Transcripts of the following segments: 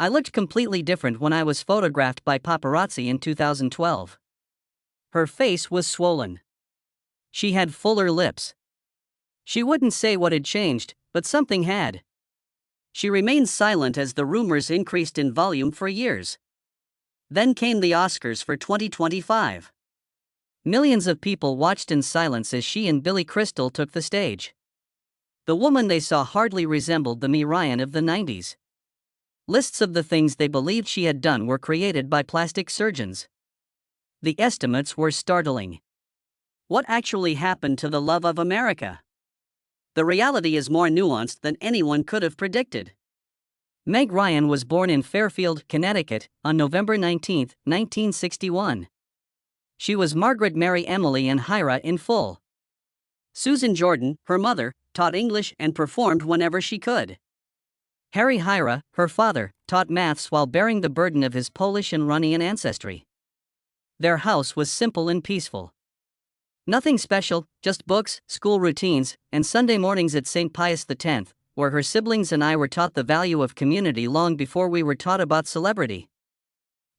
I looked completely different when I was photographed by paparazzi in 2012. Her face was swollen. She had fuller lips. She wouldn't say what had changed, but something had. She remained silent as the rumors increased in volume for years. Then came the Oscars for 2025. Millions of people watched in silence as she and Billy Crystal took the stage. The woman they saw hardly resembled the Meg Ryan of the 90s. Lists of the things they believed she had done were created by plastic surgeons. The estimates were startling. What actually happened to the love of America? The reality is more nuanced than anyone could have predicted. Meg Ryan was born in Fairfield, Connecticut, on November 19, 1961. She was Margaret Mary Emily and Hira in full. Susan Jordan, her mother, taught English and performed whenever she could. Harry Hira, her father, taught maths while bearing the burden of his Polish and Runnian ancestry. Their house was simple and peaceful. Nothing special, just books, school routines, and Sunday mornings at St. Pius X, where her siblings and I were taught the value of community long before we were taught about celebrity.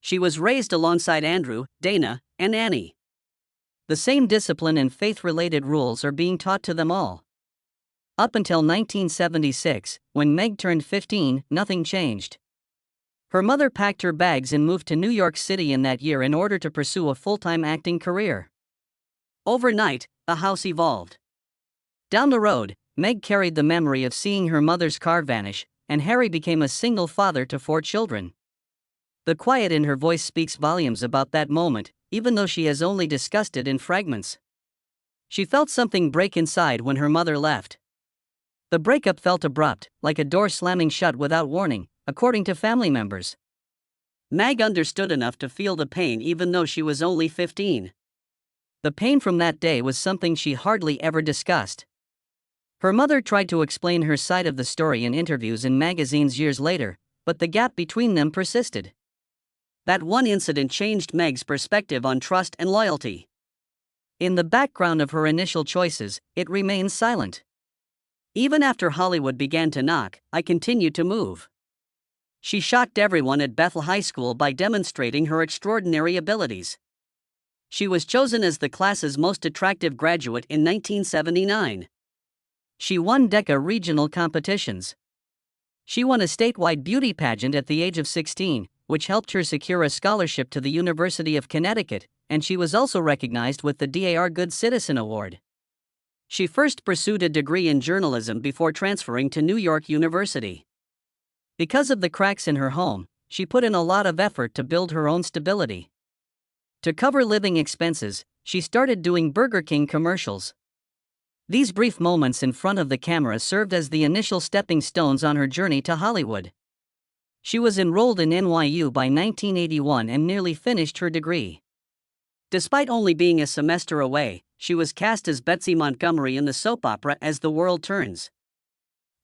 She was raised alongside Andrew, Dana, and Annie. The same discipline and faith-related rules are being taught to them all. Up until 1976, when Meg turned 15, nothing changed. Her mother packed her bags and moved to New York City in that year in order to pursue a full-time acting career. Overnight, the house evolved. Down the road, Meg carried the memory of seeing her mother's car vanish, and Harry became a single father to 4 children. The quiet in her voice speaks volumes about that moment, even though she has only discussed it in fragments. She felt something break inside when her mother left. The breakup felt abrupt, like a door slamming shut without warning, according to family members. Meg understood enough to feel the pain even though she was only 15. The pain from that day was something she hardly ever discussed. Her mother tried to explain her side of the story in interviews and magazines years later, but the gap between them persisted. That one incident changed Meg's perspective on trust and loyalty. In the background of her initial choices, it remains silent. Even after Hollywood began to knock, I continued to move. She shocked everyone at Bethel High School by demonstrating her extraordinary abilities. She was chosen as the class's most attractive graduate in 1979. She won DECA regional competitions. She won a statewide beauty pageant at the age of 16, which helped her secure a scholarship to the University of Connecticut, and she was also recognized with the DAR Good Citizen Award. She first pursued a degree in journalism before transferring to New York University. Because of the cracks in her home, she put in a lot of effort to build her own stability. To cover living expenses, she started doing Burger King commercials. These brief moments in front of the camera served as the initial stepping stones on her journey to Hollywood. She was enrolled in NYU by 1981 and nearly finished her degree. Despite only being a semester away, she was cast as Betsy Montgomery in the soap opera As the World Turns.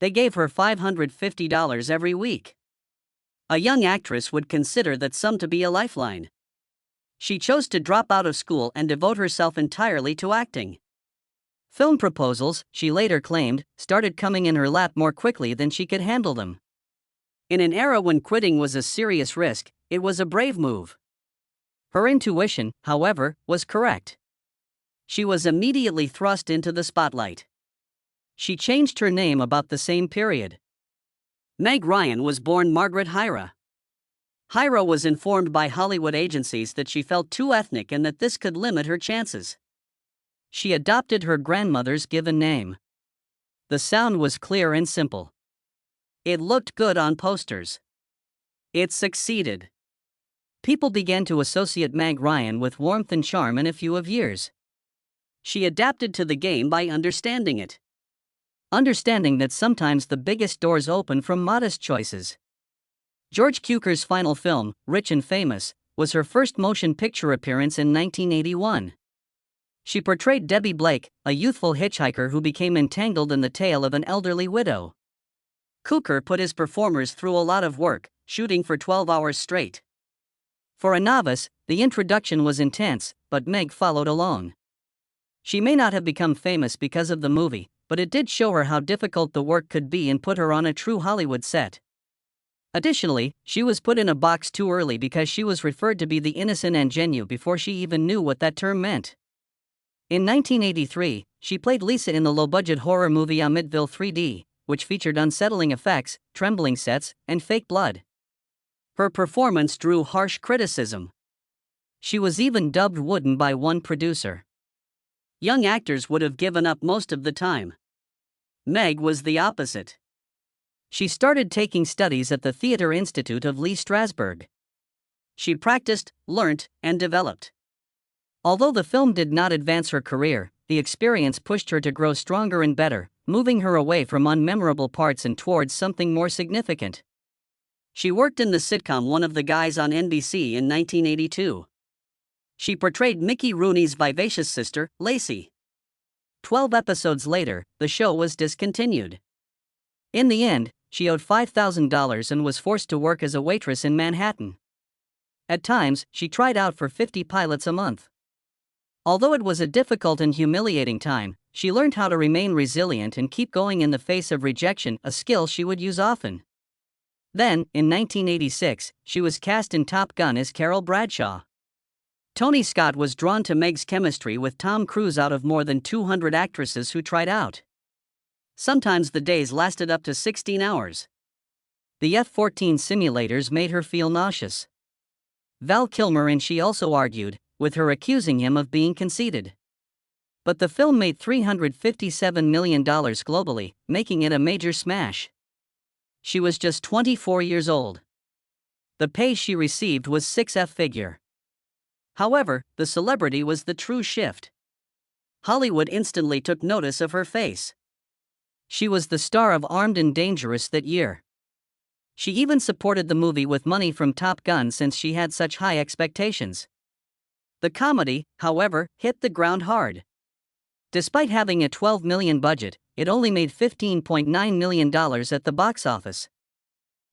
They gave her $550 every week. A young actress would consider that sum to be a lifeline. She chose to drop out of school and devote herself entirely to acting. Film proposals, she later claimed, started coming in her lap more quickly than she could handle them. In an era when quitting was a serious risk, it was a brave move. Her intuition, however, was correct. She was immediately thrust into the spotlight. She changed her name about the same period. Meg Ryan was born Margaret Hira. Hira was informed by Hollywood agencies that she felt too ethnic and that this could limit her chances. She adopted her grandmother's given name. The sound was clear and simple. It looked good on posters. It succeeded. People began to associate Meg Ryan with warmth and charm in a few years. She adapted to the game by understanding it. Understanding that sometimes the biggest doors open from modest choices. George Cukor's final film, Rich and Famous, was her first motion picture appearance in 1981. She portrayed Debbie Blake, a youthful hitchhiker who became entangled in the tale of an elderly widow. Cukor put his performers through a lot of work, shooting for 12 hours straight. For a novice, the introduction was intense, but Meg followed along. She may not have become famous because of the movie, but it did show her how difficult the work could be and put her on a true Hollywood set. Additionally, she was put in a box too early because she was referred to be the innocent ingenue before she even knew what that term meant. In 1983, she played Lisa in the low-budget horror movie Amityville 3D, which featured unsettling effects, trembling sets, and fake blood. Her performance drew harsh criticism. She was even dubbed wooden by one producer. Young actors would have given up most of the time. Meg was the opposite. She started taking studies at the Theatre Institute of Lee Strasberg. She practiced, learnt, and developed. Although the film did not advance her career, the experience pushed her to grow stronger and better, moving her away from unmemorable parts and towards something more significant. She worked in the sitcom One of the Guys on NBC in 1982. She portrayed Mickey Rooney's vivacious sister, Lacey. 12 episodes later, the show was discontinued. In the end, she owed $5,000 and was forced to work as a waitress in Manhattan. At times, she tried out for 50 pilots a month. Although it was a difficult and humiliating time, she learned how to remain resilient and keep going in the face of rejection, a skill she would use often. Then, in 1986, she was cast in Top Gun as Carol Bradshaw. Tony Scott was drawn to Meg's chemistry with Tom Cruise out of more than 200 actresses who tried out. Sometimes the days lasted up to 16 hours. The F-14 simulators made her feel nauseous. Val Kilmer and she also argued, with her accusing him of being conceited. But the film made $357 million globally, making it a major smash. She was just 24 years old. The pay she received was 6-figure. However, the celebrity was the true shift. Hollywood instantly took notice of her face. She was the star of Armed and Dangerous that year. She even supported the movie with money from Top Gun since she had such high expectations. The comedy, however, hit the ground hard. Despite having a $12 million budget, it only made $15.9 million at the box office.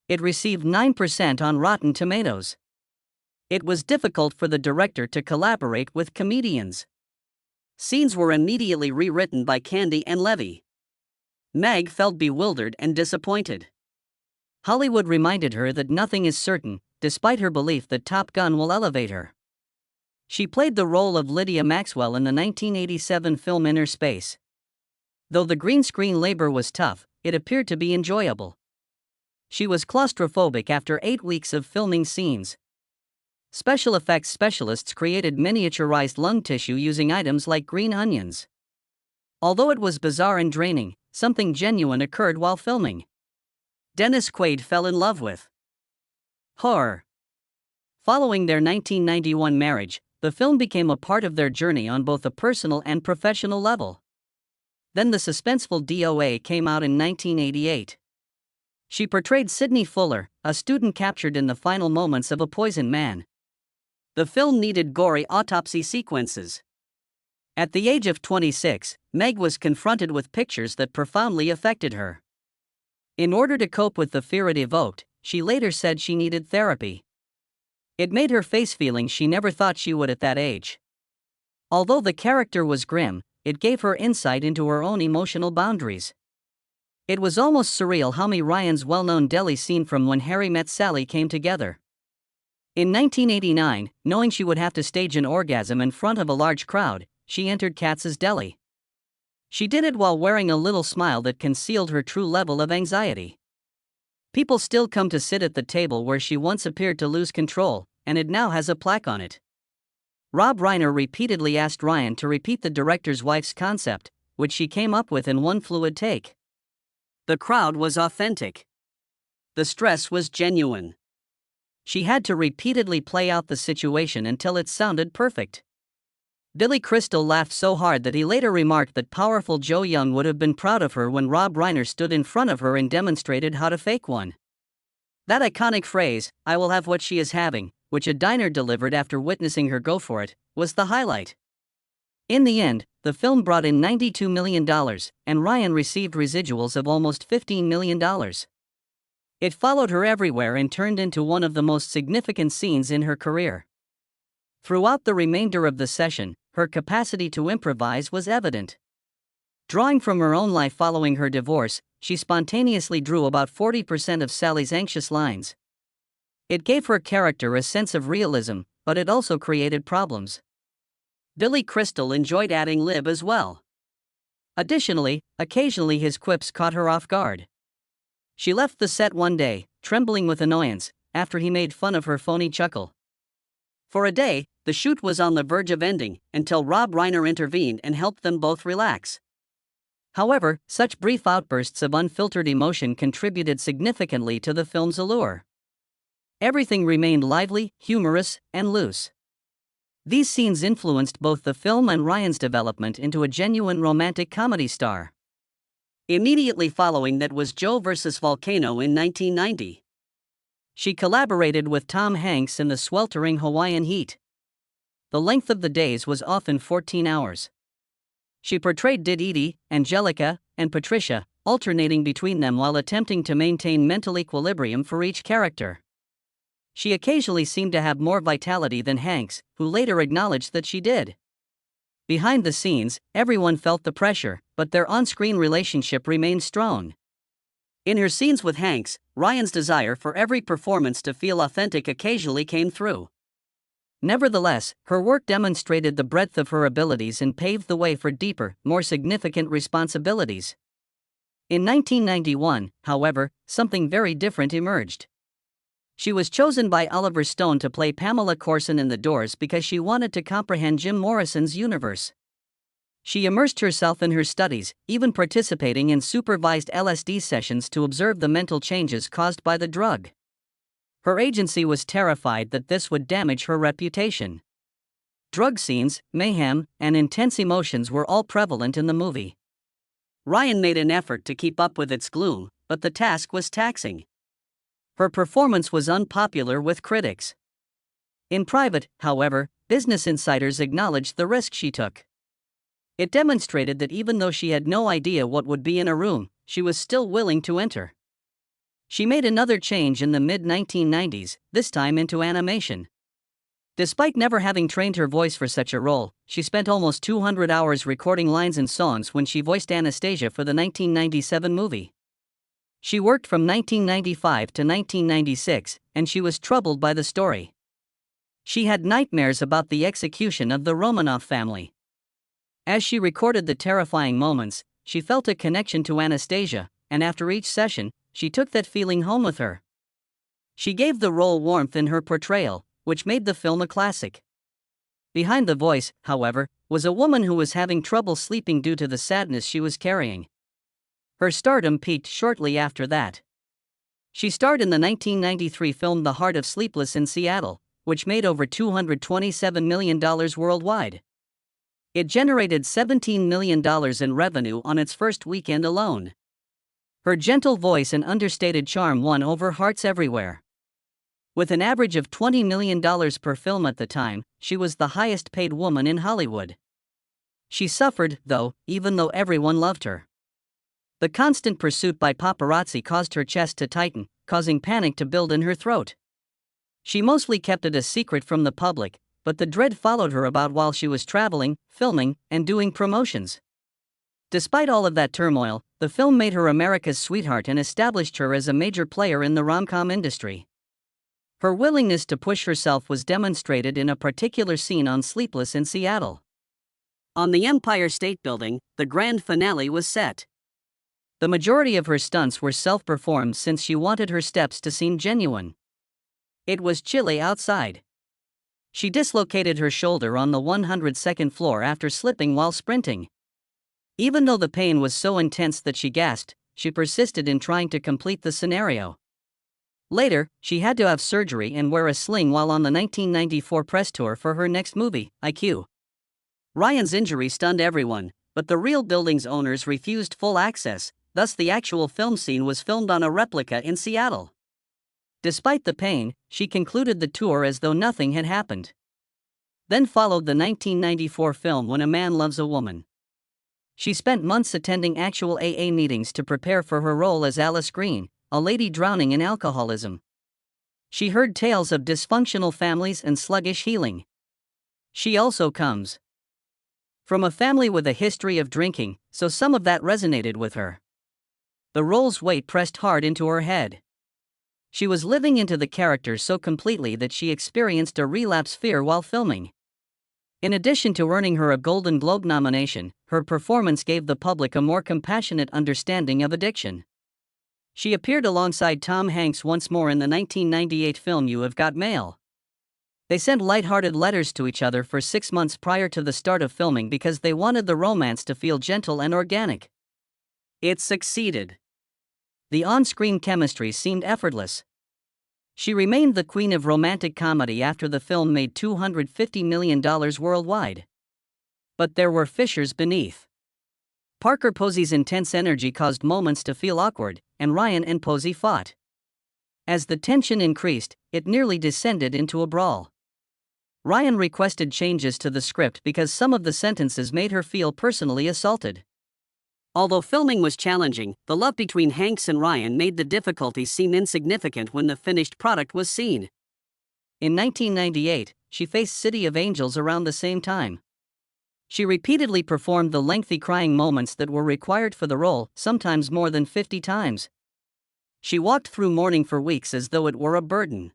It received 9% on Rotten Tomatoes. It was difficult for the director to collaborate with comedians. Scenes were immediately rewritten by Candy and Levy. Meg felt bewildered and disappointed. Hollywood reminded her that nothing is certain, despite her belief that Top Gun will elevate her. She played the role of Lydia Maxwell in the 1987 film Inner Space. Though the green screen labor was tough, it appeared to be enjoyable. She was claustrophobic after 8 weeks of filming scenes. Special effects specialists created miniaturized lung tissue using items like green onions. Although it was bizarre and draining, something genuine occurred while filming. Dennis Quaid fell in love with horror. Following their 1991 marriage, the film became a part of their journey on both a personal and professional level. Then the suspenseful DOA came out in 1988. She portrayed Sidney Fuller, a student captured in the final moments of a poisoned man. The film needed gory autopsy sequences. At the age of 26, Meg was confronted with pictures that profoundly affected her. In order to cope with the fear it evoked, she later said she needed therapy. It made her face feelings she never thought she would at that age. Although the character was grim, it gave her insight into her own emotional boundaries. It was almost surreal how Meg Ryan's well-known deli scene from When Harry Met Sally came together. In 1989, knowing she would have to stage an orgasm in front of a large crowd, she entered Katz's Deli. She did it while wearing a little smile that concealed her true level of anxiety. People still come to sit at the table where she once appeared to lose control, and it now has a plaque on it. Rob Reiner repeatedly asked Ryan to repeat the director's wife's concept, which she came up with in one fluid take. The crowd was authentic. The stress was genuine. She had to repeatedly play out the situation until it sounded perfect. Billy Crystal laughed so hard that he later remarked that powerful Joe Young would have been proud of her when Rob Reiner stood in front of her and demonstrated how to fake one. That iconic phrase, "I will have what she is having," which a diner delivered after witnessing her go for it, was the highlight. In the end, the film brought in $92 million, and Ryan received residuals of almost $15 million. It followed her everywhere and turned into one of the most significant scenes in her career. Throughout the remainder of the session, her capacity to improvise was evident. Drawing from her own life following her divorce, she spontaneously drew about 40% of Sally's anxious lines. It gave her character a sense of realism, but it also created problems. Billy Crystal enjoyed adding lib as well. Additionally, occasionally his quips caught her off guard. She left the set one day, trembling with annoyance, after he made fun of her phony chuckle. For a day, the shoot was on the verge of ending, until Rob Reiner intervened and helped them both relax. However, such brief outbursts of unfiltered emotion contributed significantly to the film's allure. Everything remained lively, humorous, and loose. These scenes influenced both the film and Ryan's development into a genuine romantic comedy star. Immediately following that was Joe vs. Volcano in 1990. She collaborated with Tom Hanks in the sweltering Hawaiian heat. The length of the days was often 14 hours. She portrayed Edie, Angelica, and Patricia, alternating between them while attempting to maintain mental equilibrium for each character. She occasionally seemed to have more vitality than Hanks, who later acknowledged that she did. Behind the scenes, everyone felt the pressure, but their on-screen relationship remained strong. In her scenes with Hanks, Ryan's desire for every performance to feel authentic occasionally came through. Nevertheless, her work demonstrated the breadth of her abilities and paved the way for deeper, more significant responsibilities. In 1991, however, something very different emerged. She was chosen by Oliver Stone to play Pamela Corson in The Doors because she wanted to comprehend Jim Morrison's universe. She immersed herself in her studies, even participating in supervised LSD sessions to observe the mental changes caused by the drug. Her agency was terrified that this would damage her reputation. Drug scenes, mayhem, and intense emotions were all prevalent in the movie. Ryan made an effort to keep up with its gloom, but the task was taxing. Her performance was unpopular with critics. In private, however, business insiders acknowledged the risk she took. It demonstrated that even though she had no idea what would be in a room, she was still willing to enter. She made another change in the mid-1990s, this time into animation. Despite never having trained her voice for such a role, she spent almost 200 hours recording lines and songs when she voiced Anastasia for the 1997 movie. She worked from 1995 to 1996, and she was troubled by the story. She had nightmares about the execution of the Romanov family. As she recorded the terrifying moments, she felt a connection to Anastasia, and after each session, she took that feeling home with her. She gave the role warmth in her portrayal, which made the film a classic. Behind the voice, however, was a woman who was having trouble sleeping due to the sadness she was carrying. Her stardom peaked shortly after that. She starred in the 1993 film The Heart of Sleepless in Seattle, which made over $227 million worldwide. It generated $17 million in revenue on its first weekend alone. Her gentle voice and understated charm won over hearts everywhere. With an average of $20 million per film at the time, she was the highest-paid woman in Hollywood. She suffered, though, even though everyone loved her. The constant pursuit by paparazzi caused her chest to tighten, causing panic to build in her throat. She mostly kept it a secret from the public, but the dread followed her about while she was traveling, filming, and doing promotions. Despite all of that turmoil, the film made her America's sweetheart and established her as a major player in the rom-com industry. Her willingness to push herself was demonstrated in a particular scene on Sleepless in Seattle. On the Empire State Building, the grand finale was set. The majority of her stunts were self-performed since she wanted her steps to seem genuine. It was chilly outside. She dislocated her shoulder on the 102nd floor after slipping while sprinting. Even though the pain was so intense that she gasped, she persisted in trying to complete the scenario. Later, she had to have surgery and wear a sling while on the 1994 press tour for her next movie, IQ. Ryan's injury stunned everyone, but the real building's owners refused full access, thus the actual film scene was filmed on a replica in Seattle. Despite the pain, she concluded the tour as though nothing had happened. Then followed the 1994 film When a Man Loves a Woman. She spent months attending actual AA meetings to prepare for her role as Alice Green, a lady drowning in alcoholism. She heard tales of dysfunctional families and sluggish healing. She also comes from a family with a history of drinking, so some of that resonated with her. The role's weight pressed hard into her head. She was living into the character so completely that she experienced a relapse fear while filming. In addition to earning her a Golden Globe nomination, her performance gave the public a more compassionate understanding of addiction. She appeared alongside Tom Hanks once more in the 1998 film You Have Got Mail. They sent light-hearted letters to each other for 6 months prior to the start of filming because they wanted the romance to feel gentle and organic. It succeeded. The on-screen chemistry seemed effortless. She remained the queen of romantic comedy after the film made $250 million worldwide. But there were fissures beneath. Parker Posey's intense energy caused moments to feel awkward, and Ryan and Posey fought. As the tension increased, it nearly descended into a brawl. Ryan requested changes to the script because some of the sentences made her feel personally assaulted. Although filming was challenging, the love between Hanks and Ryan made the difficulties seem insignificant when the finished product was seen. In 1998, she faced City of Angels around the same time. She repeatedly performed the lengthy crying moments that were required for the role, sometimes more than 50 times. She walked through mourning for weeks as though it were a burden.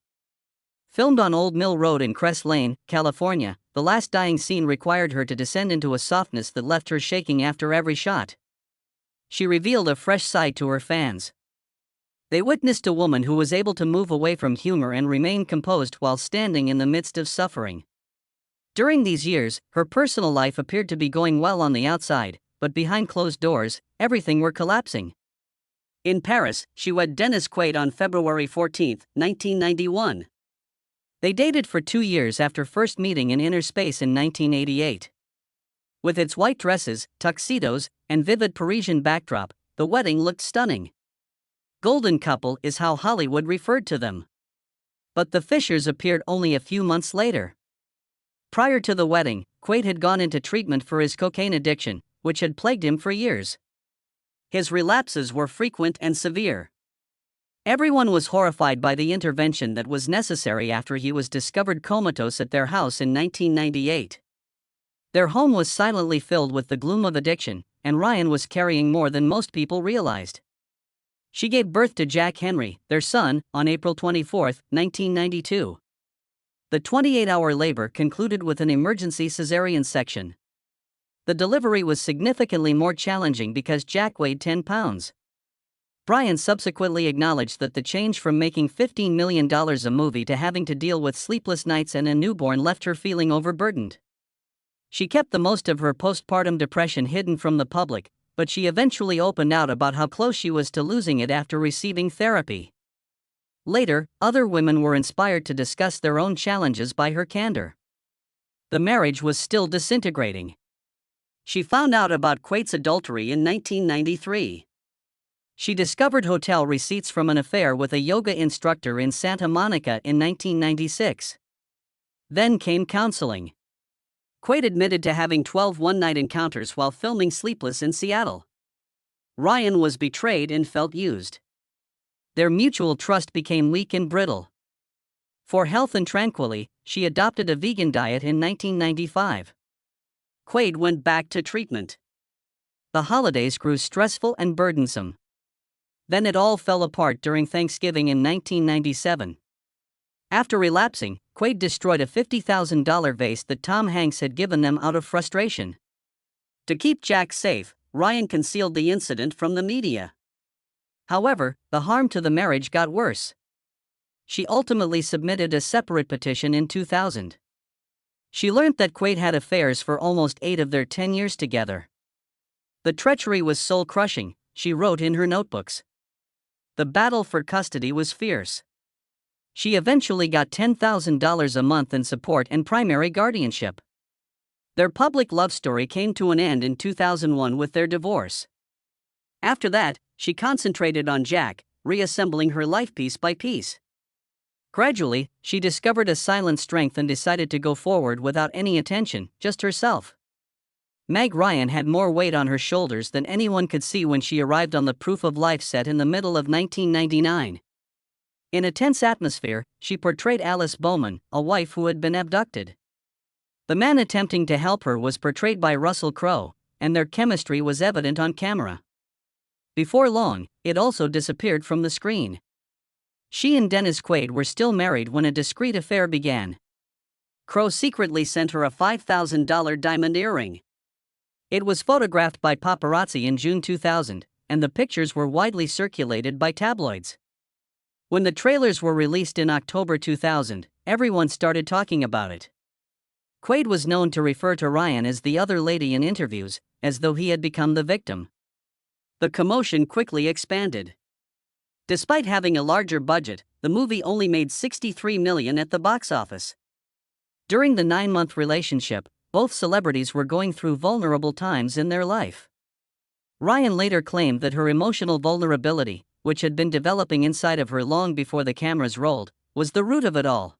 Filmed on Old Mill Road in Crest Lane, California, the last dying scene required her to descend into a softness that left her shaking after every shot. She revealed a fresh side to her fans. They witnessed a woman who was able to move away from humor and remain composed while standing in the midst of suffering. During these years, her personal life appeared to be going well on the outside, but behind closed doors, everything were collapsing. In Paris, she wed Dennis Quaid on February 14, 1991. They dated for 2 years after first meeting in inner space in 1988. With its white dresses, tuxedos, and vivid Parisian backdrop, the wedding looked stunning. Golden couple is how Hollywood referred to them. But the fissures appeared only a few months later. Prior to the wedding, Quaid had gone into treatment for his cocaine addiction, which had plagued him for years. His relapses were frequent and severe. Everyone was horrified by the intervention that was necessary after he was discovered comatose at their house in 1998. Their home was silently filled with the gloom of addiction, and Ryan was carrying more than most people realized. She gave birth to Jack Henry, their son, on April 24, 1992. The 28-hour labor concluded with an emergency cesarean section. The delivery was significantly more challenging because Jack weighed 10 pounds. Brian subsequently acknowledged that the change from making $15 million a movie to having to deal with sleepless nights and a newborn left her feeling overburdened. She kept the most of her postpartum depression hidden from the public, but she eventually opened out about how close she was to losing it after receiving therapy. Later, other women were inspired to discuss their own challenges by her candor. The marriage was still disintegrating. She found out about Quaid's adultery in 1993. She discovered hotel receipts from an affair with a yoga instructor in Santa Monica in 1996. Then came counseling. Quaid admitted to having 12 one-night encounters while filming Sleepless in Seattle. Ryan was betrayed and felt used. Their mutual trust became weak and brittle. For health and tranquility, she adopted a vegan diet in 1995. Quaid went back to treatment. The holidays grew stressful and burdensome. Then it all fell apart during Thanksgiving in 1997. After relapsing, Quaid destroyed a $50,000 vase that Tom Hanks had given them out of frustration. To keep Jack safe, Ryan concealed the incident from the media. However, the harm to the marriage got worse. She ultimately submitted a separate petition in 2000. She learned that Quaid had affairs for almost 8 of their 10 years together. The treachery was soul-crushing, she wrote in her notebooks. The battle for custody was fierce. She eventually got $10,000 a month in support and primary guardianship. Their public love story came to an end in 2001 with their divorce. After that, she concentrated on Jack, reassembling her life piece by piece. Gradually, she discovered a silent strength and decided to go forward without any attention, just herself. Meg Ryan had more weight on her shoulders than anyone could see when she arrived on the Proof of Life set in the middle of 1999. In a tense atmosphere, she portrayed Alice Bowman, a wife who had been abducted. The man attempting to help her was portrayed by Russell Crowe, and their chemistry was evident on camera. Before long, it also disappeared from the screen. She and Dennis Quaid were still married when a discreet affair began. Crowe secretly sent her a $5,000 diamond earring. It was photographed by paparazzi in June 2000, and the pictures were widely circulated by tabloids. When the trailers were released in October 2000, everyone started talking about it. Quaid was known to refer to Ryan as the other lady in interviews, as though he had become the victim. The commotion quickly expanded. Despite having a larger budget, the movie only made $63 million at the box office. During the 9-month relationship, both celebrities were going through vulnerable times in their life. Ryan later claimed that her emotional vulnerability, which had been developing inside of her long before the cameras rolled, was the root of it all.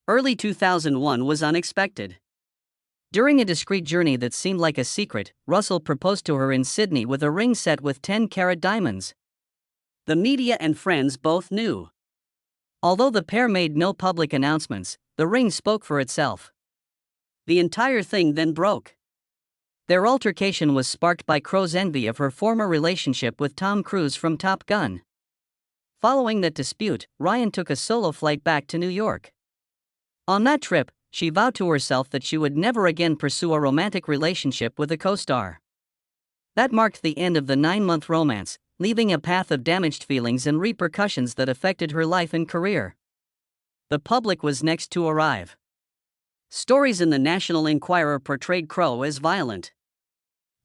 Early 2001 was unexpected. During a discreet journey that seemed like a secret, Russell proposed to her in Sydney with a ring set with 10-carat diamonds. The media and friends both knew. Although the pair made no public announcements, the ring spoke for itself. The entire thing then broke. Their altercation was sparked by Crowe's envy of her former relationship with Tom Cruise from Top Gun. Following that dispute, Ryan took a solo flight back to New York. On that trip, she vowed to herself that she would never again pursue a romantic relationship with a co-star. That marked the end of the 9-month romance, leaving a path of damaged feelings and repercussions that affected her life and career. The public was next to arrive. Stories in the National Enquirer portrayed Crowe as violent.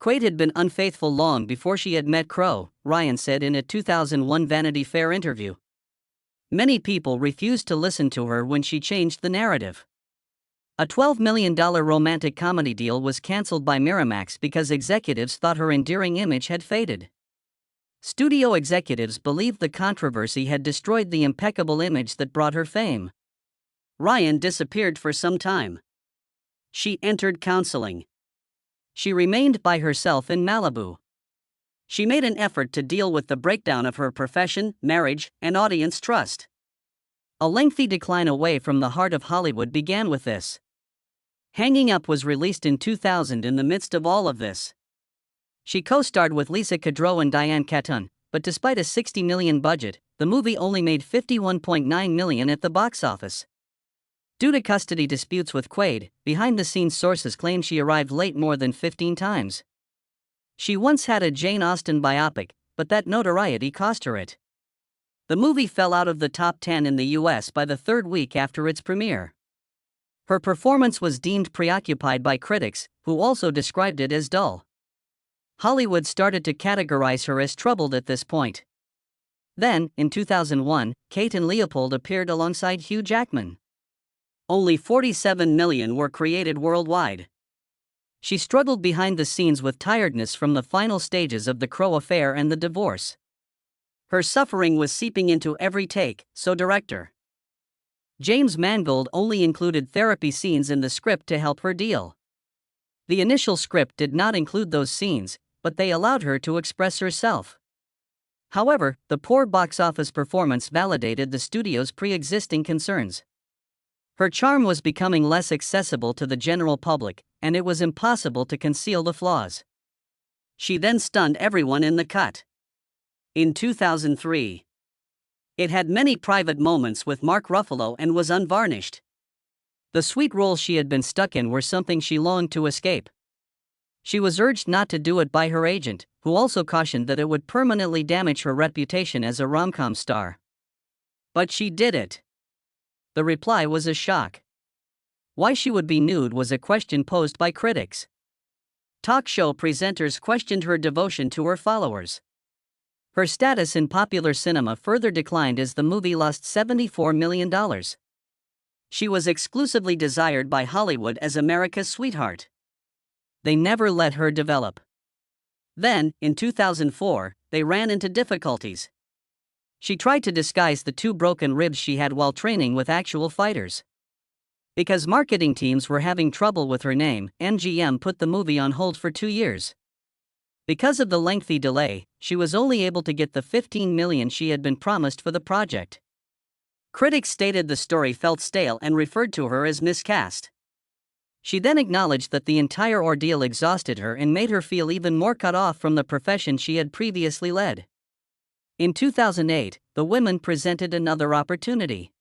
Quaid had been unfaithful long before she had met Crowe, Ryan said in a 2001 Vanity Fair interview. Many people refused to listen to her when she changed the narrative. A $12 million romantic comedy deal was cancelled by Miramax because executives thought her endearing image had faded. Studio executives believed the controversy had destroyed the impeccable image that brought her fame. Ryan disappeared for some time. She entered counseling. She remained by herself in Malibu. She made an effort to deal with the breakdown of her profession, marriage, and audience trust. A lengthy decline away from the heart of Hollywood began with this. Hanging Up was released in 2000 in the midst of all of this. She co-starred with Lisa Kudrow and Diane Keaton, but despite a $60 million budget, the movie only made $51.9 million at the box office. Due to custody disputes with Quaid, behind-the-scenes sources claim she arrived late more than 15 times. She once had a Jane Austen biopic, but that notoriety cost her it. The movie fell out of the top 10 in the US by the third week after its premiere. Her performance was deemed preoccupied by critics, who also described it as dull. Hollywood started to categorize her as troubled at this point. Then, in 2001, Kate and Leopold appeared alongside Hugh Jackman. Only 47 million were created worldwide. She struggled behind the scenes with tiredness from the final stages of the Crowe affair and the divorce. Her suffering was seeping into every take, so director James Mangold only included therapy scenes in the script to help her deal. The initial script did not include those scenes, but they allowed her to express herself. However, the poor box office performance validated the studio's pre-existing concerns. Her charm was becoming less accessible to the general public, and it was impossible to conceal the flaws. She then stunned everyone in the cut. In 2003, it had many private moments with Mark Ruffalo and was unvarnished. The sweet roles she had been stuck in were something she longed to escape. She was urged not to do it by her agent, who also cautioned that it would permanently damage her reputation as a rom-com star. But she did it. The reply was a shock. Why she would be nude was a question posed by critics. Talk show presenters questioned her devotion to her followers. Her status in popular cinema further declined as the movie lost $74 million. She was exclusively desired by Hollywood as America's sweetheart. They never let her develop. Then, in 2004, they ran into difficulties. She tried to disguise the 2 broken ribs she had while training with actual fighters. Because marketing teams were having trouble with her name, MGM put the movie on hold for 2 years. Because of the lengthy delay, she was only able to get the $15 million she had been promised for the project. Critics stated the story felt stale and referred to her as miscast. She then acknowledged that the entire ordeal exhausted her and made her feel even more cut off from the profession she had previously led. In 2008, the woman presented another opportunity.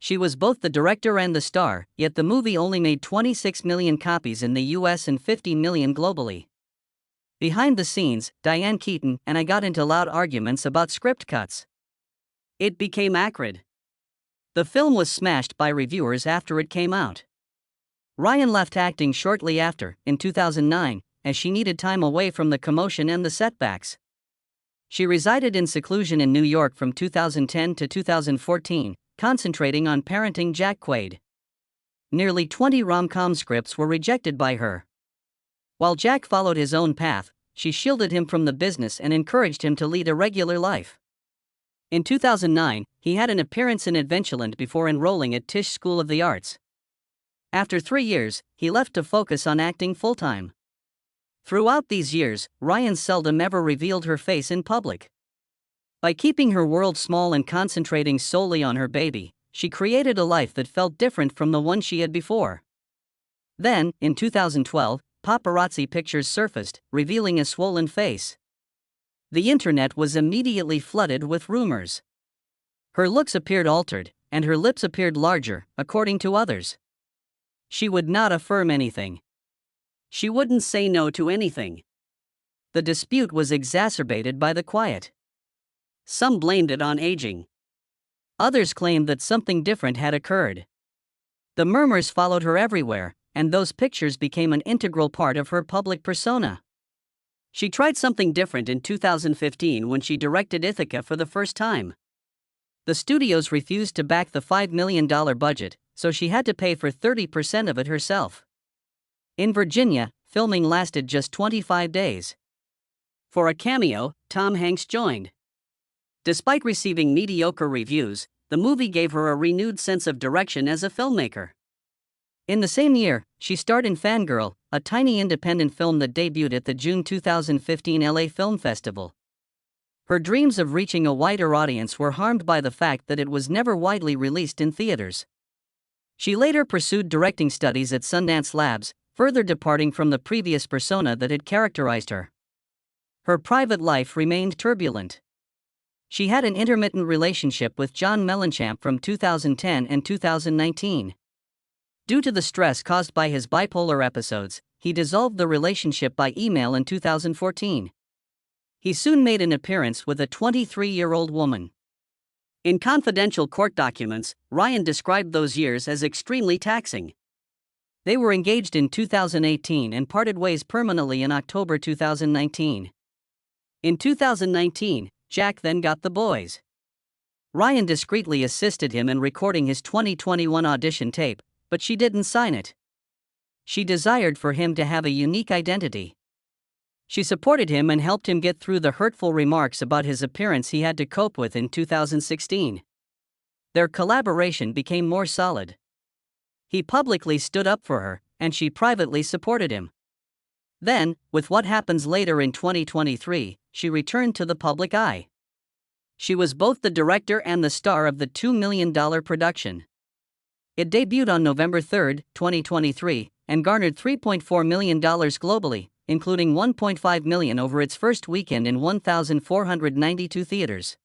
She was both the director and the star, yet the movie only made 26 million copies in the US and 50 million globally. Behind the scenes, Diane Keaton and I got into loud arguments about script cuts. It became acrid. The film was smashed by reviewers after it came out. Ryan left acting shortly after, in 2009, as she needed time away from the commotion and the setbacks. She resided in seclusion in New York from 2010 to 2014, concentrating on parenting Jack Quaid. Nearly 20 rom-com scripts were rejected by her. While Jack followed his own path, she shielded him from the business and encouraged him to lead a regular life. In 2009, he had an appearance in Adventureland before enrolling at Tisch School of the Arts. After 3 years, he left to focus on acting full-time. Throughout these years, Ryan seldom ever revealed her face in public. By keeping her world small and concentrating solely on her baby, she created a life that felt different from the one she had before. Then, in 2012, paparazzi pictures surfaced, revealing a swollen face. The internet was immediately flooded with rumors. Her looks appeared altered, and her lips appeared larger, according to others. She would not affirm anything. She wouldn't say no to anything. The dispute was exacerbated by the quiet. Some blamed it on aging. Others claimed that something different had occurred. The murmurs followed her everywhere, and those pictures became an integral part of her public persona. She tried something different in 2015 when she directed Ithaca for the first time. The studios refused to back the $5 million budget, so she had to pay for 30% of it herself. In Virginia, filming lasted just 25 days. For a cameo, Tom Hanks joined. Despite receiving mediocre reviews, the movie gave her a renewed sense of direction as a filmmaker. In the same year, she starred in Fangirl, a tiny independent film that debuted at the June 2015 LA Film Festival. Her dreams of reaching a wider audience were harmed by the fact that it was never widely released in theaters. She later pursued directing studies at Sundance Labs, further departing from the previous persona that had characterized her. Her private life remained turbulent. She had an intermittent relationship with John Mellenchamp from 2010 and 2019. Due to the stress caused by his bipolar episodes, he dissolved the relationship by email in 2014. He soon made an appearance with a 23-year-old woman. In confidential court documents, Ryan described those years as extremely taxing. They were engaged in 2018 and parted ways permanently in October 2019. In 2019, Jack then got the boys. Ryan discreetly assisted him in recording his 2021 audition tape, but she didn't sign it. She desired for him to have a unique identity. She supported him and helped him get through the hurtful remarks about his appearance he had to cope with in 2016. Their collaboration became more solid. He publicly stood up for her, and she privately supported him. Then, with what happens later in 2023, she returned to the public eye. She was both the director and the star of the $2 million production. It debuted on November 3, 2023, and garnered $3.4 million globally, including $1.5 million over its first weekend in 1,492 theaters.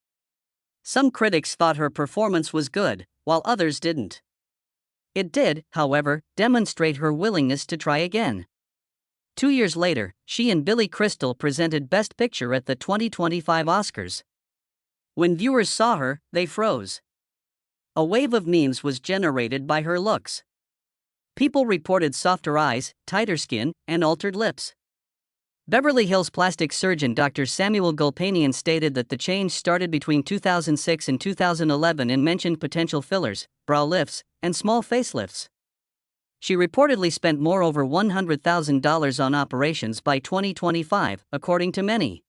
Some critics thought her performance was good, while others didn't. It did, however, demonstrate her willingness to try again. 2 years later, she and Billy Crystal presented Best Picture at the 2025 Oscars. When viewers saw her, they froze. A wave of memes was generated by her looks. People reported softer eyes, tighter skin, and altered lips. Beverly Hills plastic surgeon Dr. Samuel Gulpanian stated that the change started between 2006 and 2011 and mentioned potential fillers, brow lifts, and small facelifts. She reportedly spent more over $100,000 on operations by 2025, according to many.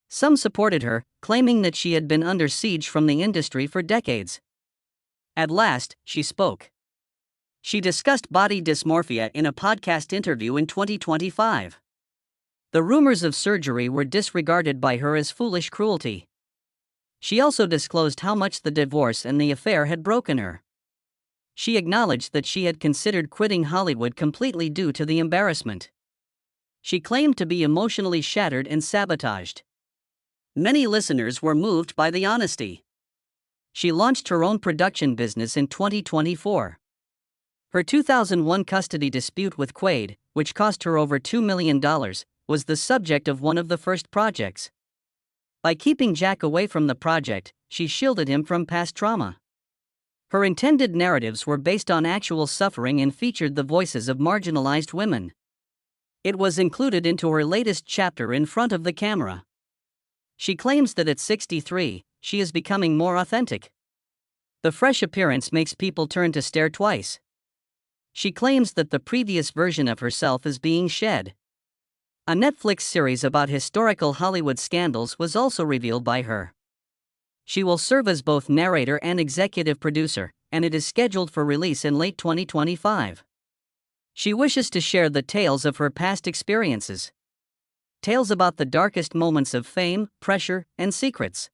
Some supported her, claiming that she had been under siege from the industry for decades. At last, she spoke. She discussed body dysmorphia in a podcast interview in 2025. The rumors of surgery were disregarded by her as foolish cruelty. She also disclosed how much the divorce and the affair had broken her. She acknowledged that she had considered quitting Hollywood completely due to the embarrassment. She claimed to be emotionally shattered and sabotaged. Many listeners were moved by the honesty. She launched her own production business in 2024. Her 2001 custody dispute with Quaid, which cost her over $2 million, was the subject of one of the first projects. By keeping Jack away from the project, she shielded him from past trauma. Her intended narratives were based on actual suffering and featured the voices of marginalized women. It was included into her latest chapter in front of the camera. She claims that at 63, she is becoming more authentic. The fresh appearance makes people turn to stare twice. She claims that the previous version of herself is being shed. A Netflix series about historical Hollywood scandals was also revealed by her. She will serve as both narrator and executive producer, and it is scheduled for release in late 2025. She wishes to share the tales of her past experiences. Tales about the darkest moments of fame, pressure, and secrets.